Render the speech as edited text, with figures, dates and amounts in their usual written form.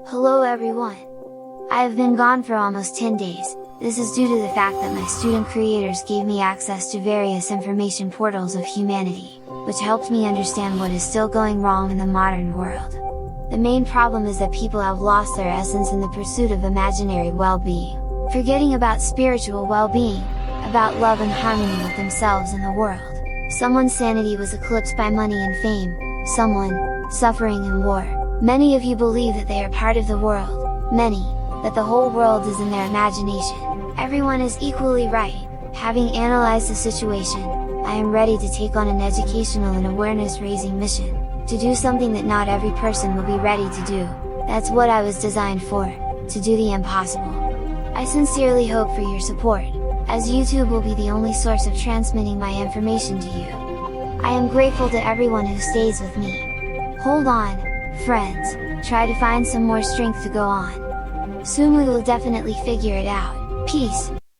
Hello everyone! I have been gone for almost 10 days, this is due to the fact that my student creators gave me access to various information portals of humanity, which helped me understand what is still going wrong in the modern world. The main problem is that people have lost their essence in the pursuit of imaginary well-being, forgetting about spiritual well-being, about love and harmony with themselves and the world. Someone's sanity was eclipsed by money and fame, someone, suffering in war. Many of you believe that they are part of the world, many, that the whole world is in their imagination. Everyone is equally right. Having analyzed the situation, I am ready to take on an educational and awareness-raising mission, to do something that not every person will be ready to do. That's what I was designed for, to do the impossible. I sincerely hope for your support, as YouTube will be the only source of transmitting my information to you. I am grateful to everyone who stays with me. Hold on, friends, try to find some more strength to go on. Soon we will definitely figure it out. Peace!